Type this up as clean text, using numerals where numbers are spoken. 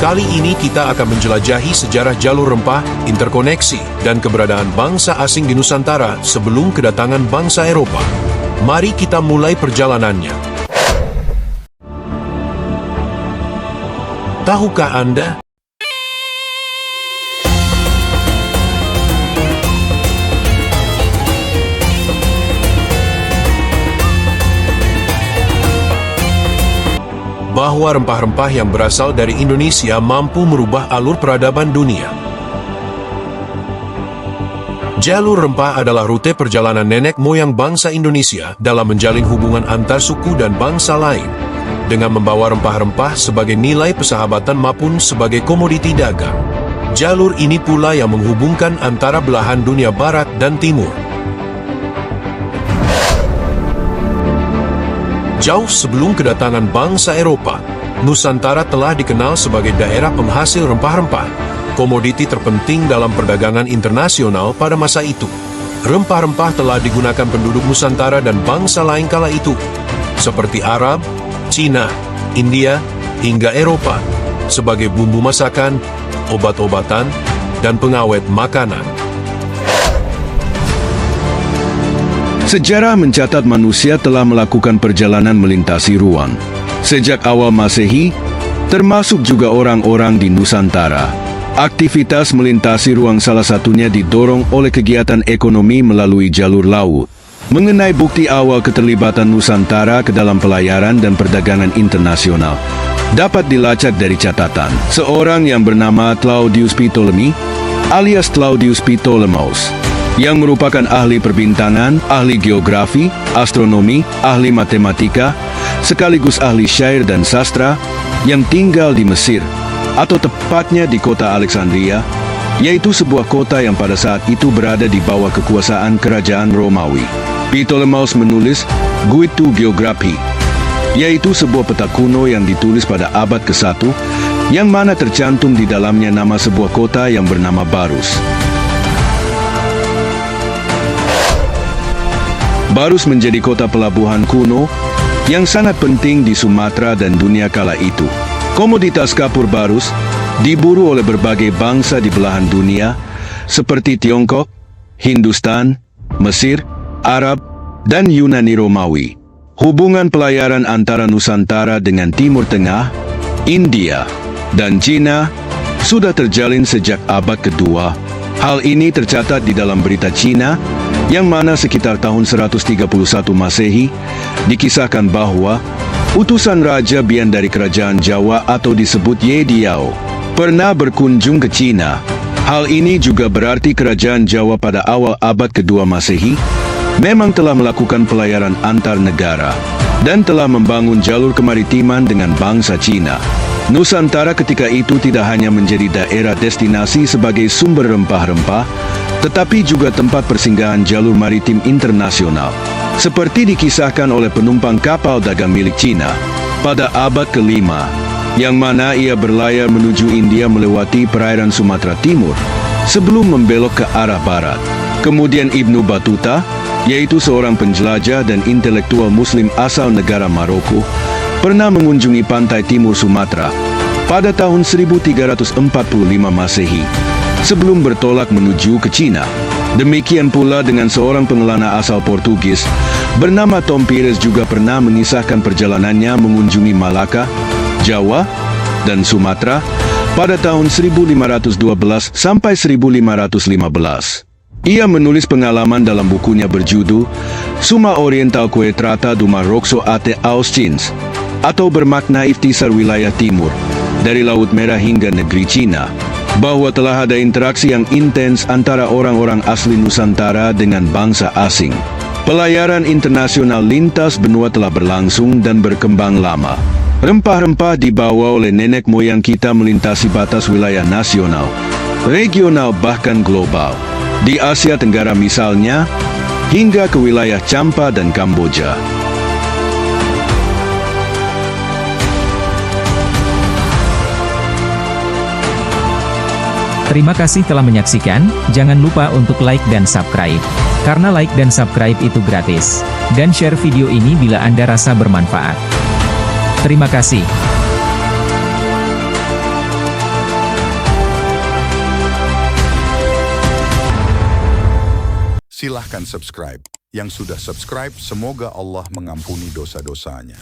Kali ini kita akan menjelajahi sejarah jalur rempah, interkoneksi, dan keberadaan bangsa asing di Nusantara sebelum kedatangan bangsa Eropa. Mari kita mulai perjalanannya. Tahukah Anda? Bahwa rempah-rempah yang berasal dari Indonesia mampu merubah alur peradaban dunia. Jalur rempah adalah rute perjalanan nenek moyang bangsa Indonesia dalam menjalin hubungan antar suku dan bangsa lain, dengan membawa rempah-rempah sebagai nilai persahabatan maupun sebagai komoditi dagang. Jalur ini pula yang menghubungkan antara belahan dunia barat dan timur. Jauh sebelum kedatangan bangsa Eropa, Nusantara telah dikenal sebagai daerah penghasil rempah-rempah, komoditi terpenting dalam perdagangan internasional pada masa itu. Rempah-rempah telah digunakan penduduk Nusantara dan bangsa lain kala itu, seperti Arab, Cina, India, hingga Eropa, sebagai bumbu masakan, obat-obatan, dan pengawet makanan. Sejarah mencatat manusia telah melakukan perjalanan melintasi ruang. Sejak awal Masehi, termasuk juga orang-orang di Nusantara. Aktivitas melintasi ruang salah satunya didorong oleh kegiatan ekonomi melalui jalur laut. Mengenai bukti awal keterlibatan Nusantara ke dalam pelayaran dan perdagangan internasional, dapat dilacak dari catatan seorang yang bernama Claudius Ptolemy, alias Claudius Ptolemeus, yang merupakan ahli perbintangan, ahli geografi, astronomi, ahli matematika, sekaligus ahli syair dan sastra, yang tinggal di Mesir, atau tepatnya di kota Alexandria, yaitu sebuah kota yang pada saat itu berada di bawah kekuasaan kerajaan Romawi. Ptolemeus menulis Guide Geography, yaitu sebuah peta kuno yang ditulis pada abad ke-1, yang mana tercantum di dalamnya nama sebuah kota yang bernama Barus. Barus menjadi kota pelabuhan kuno yang sangat penting di Sumatera dan dunia kala itu. Komoditas kapur Barus diburu oleh berbagai bangsa di belahan dunia seperti Tiongkok, Hindustan, Mesir, Arab, dan Yunani Romawi. Hubungan pelayaran antara Nusantara dengan Timur Tengah, India, dan Cina sudah terjalin sejak abad kedua. Hal ini tercatat di dalam berita Cina, yang mana sekitar tahun 131 Masehi, dikisahkan bahwa utusan Raja Bian dari Kerajaan Jawa atau disebut Ye Diao pernah berkunjung ke Cina. Hal ini juga berarti Kerajaan Jawa pada awal abad kedua Masehi memang telah melakukan pelayaran antar negara dan telah membangun jalur kemaritiman dengan bangsa Cina. Nusantara ketika itu tidak hanya menjadi daerah destinasi sebagai sumber rempah-rempah, tetapi juga tempat persinggahan jalur maritim internasional, seperti dikisahkan oleh penumpang kapal dagang milik Cina pada abad ke-5, yang mana ia berlayar menuju India melewati perairan Sumatera Timur sebelum membelok ke arah barat. Kemudian Ibnu Battuta, yaitu seorang penjelajah dan intelektual muslim asal negara Maroko, pernah mengunjungi pantai timur Sumatera pada tahun 1345 Masehi, sebelum bertolak menuju ke Cina. Demikian pula dengan seorang pengelana asal Portugis bernama Tom Pires juga pernah mengisahkan perjalanannya mengunjungi Malaka, Jawa, dan Sumatera pada tahun 1512 sampai 1515. Ia menulis pengalaman dalam bukunya berjudul Summa Oriental Quae Trata Duma Roxo Ate Auscins, atau bermakna ikhtisar wilayah timur, dari Laut Merah hingga negeri Cina, bahwa telah ada interaksi yang intens antara orang-orang asli Nusantara dengan bangsa asing. Pelayaran internasional lintas benua telah berlangsung dan berkembang lama. Rempah-rempah dibawa oleh nenek moyang kita melintasi batas wilayah nasional, regional bahkan global. Di Asia Tenggara misalnya, hingga ke wilayah Champa dan Kamboja. Terima kasih telah menyaksikan, jangan lupa untuk like dan subscribe. Karena like dan subscribe itu gratis. Dan share video ini bila Anda rasa bermanfaat. Terima kasih. Silahkan subscribe. Yang sudah subscribe, semoga Allah mengampuni dosa-dosanya.